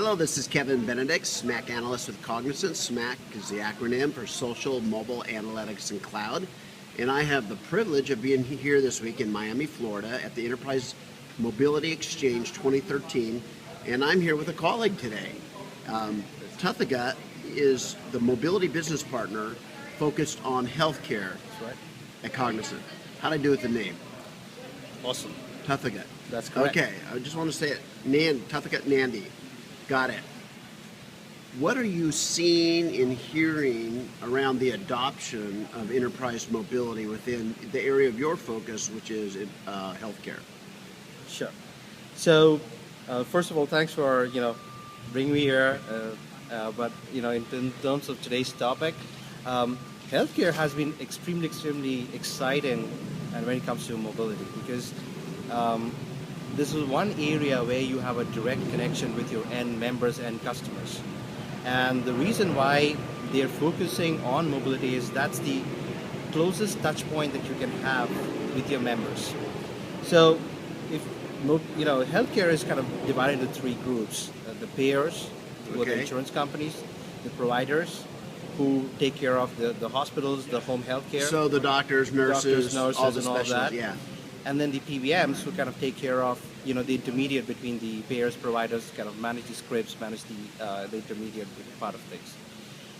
Hello, this is Kevin Benedict, SMAC Analyst with Cognizant. SMAC is the acronym for Social, Mobile, Analytics, and Cloud. And I have the privilege of being here this week in Miami, Florida at the Enterprise Mobility Exchange 2013. And I'm here with a colleague today. Tathagata is the mobility business partner focused on healthcare. That's right. At Cognizant. How'd I do with the name? Awesome. Tathagata. That's correct. Okay, I just want to say it. Tathagata Nandy. Got it. What are you seeing and hearing around the adoption of enterprise mobility within the area of your focus, which is healthcare? Sure. So, first of all, thanks for bringing me here. But in terms of today's topic, healthcare has been extremely exciting, and when it comes to mobility, because this is one area where you have a direct connection with your end members and customers. And the reason why they're focusing on mobility is that's the closest touch point that you can have with your members. So if healthcare is kind of divided into three groups: the payers, who are the insurance companies; the providers, who take care of the hospitals, the home healthcare. So the doctors, nurses, all the and all that. Yeah. And then the PBMs, who kind of take care of the intermediate between the payers, providers, kind of manage the scripts, manage the intermediate part of things.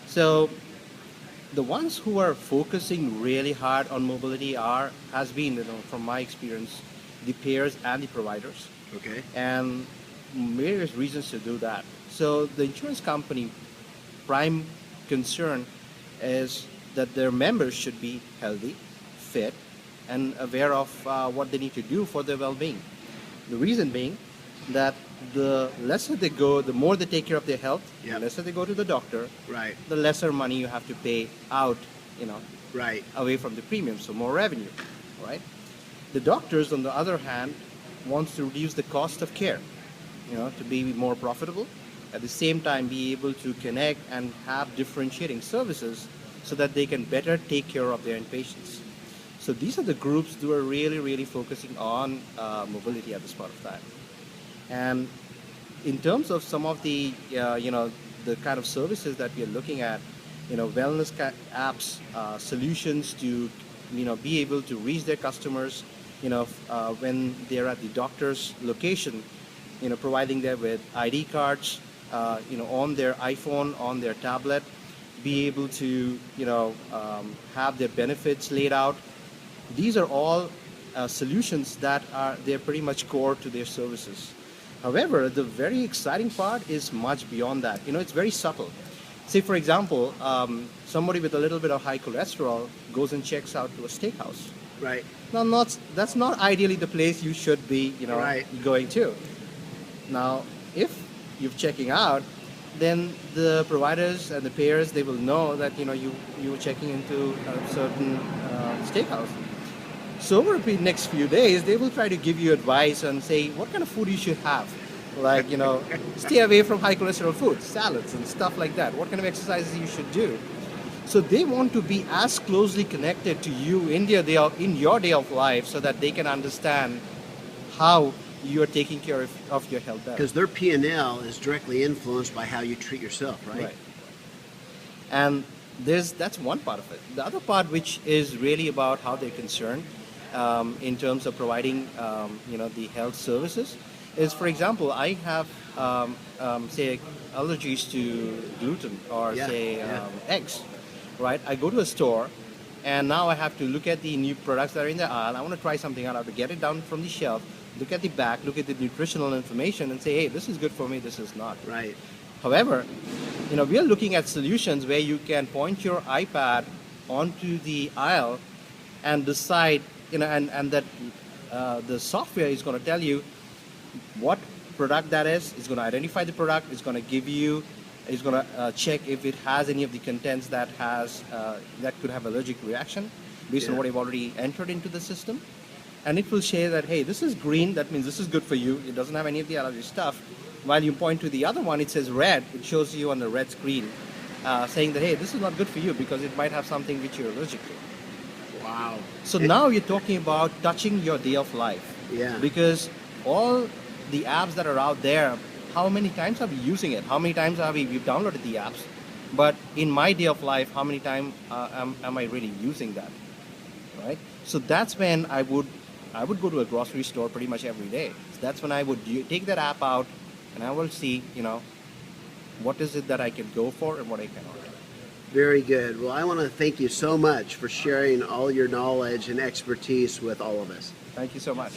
So the ones who are focusing really hard on mobility has been, from my experience, the payers and the providers. Okay. And various reasons to do that. So the insurance company prime concern is that their members should be healthy, fit, and aware of what they need to do for their well-being. The reason being that the lesser they go, the more they take care of their health, the lesser they go to the doctor, right, the lesser money you have to pay out, right, away from the premium, so more revenue, right? The doctors, on the other hand, wants to reduce the cost of care, to be more profitable, at the same time be able to connect and have differentiating services so that they can better take care of their inpatients. So these are the groups who are really focusing on mobility at this point of time. And in terms of some of the the kind of services that we are looking at, wellness apps, solutions to be able to reach their customers, when they're at the doctor's location, providing them with ID cards, on their iPhone, on their tablet, be able to have their benefits laid out. These are all solutions that they're pretty much core to their services. However, the very exciting part is much beyond that. It's very subtle. Say, for example, somebody with a little bit of high cholesterol goes and checks out to a steakhouse. Right. Now, that's not ideally the place you should be, going to. Now, if you're checking out, then the providers and the payers, they will know that you were checking into a certain steakhouse. So over the next few days, they will try to give you advice and say what kind of food you should have. Like, stay away from high cholesterol foods, salads and stuff like that. What kind of exercises you should do. So they want to be as closely connected to you in your day of life so that they can understand how you are taking care of your health better. Because their P&L is directly influenced by how you treat yourself, right? Right. And that's one part of it. The other part, which is really about how they're concerned in terms of providing the health services, is, for example, I have say allergies to gluten or eggs, right? I go to a store and now I have to look at the new products that are in the aisle. I want to try something out. I have to get it down from the shelf, look at the back, look at the nutritional information and say, hey, this is good for me, this is not. Right. However, we are looking at solutions where you can point your iPad onto the aisle and decide, and that the software is going to tell you what product that is. It's going to identify the product. It's going to give you, it's going to check if it has any of the contents that could have allergic reaction based on what you've already entered into the system. And it will say that, hey, this is green. That means this is good for you. It doesn't have any of the allergy stuff. While you point to the other one, it says red. It shows you on the red screen saying that, hey, this is not good for you because it might have something which you're allergic to. Wow. So now you're talking about touching your day of life. Yeah. Because all the apps that are out there, how many times are we using it? How many times are we've downloaded the apps? But in my day of life, how many times am I really using that, right? So that's when I would go to a grocery store pretty much every day. So that's when I would take that app out, and I will see, what is it that I can go for and what I cannot. Very good. Well, I want to thank you so much for sharing all your knowledge and expertise with all of us. Thank you so much.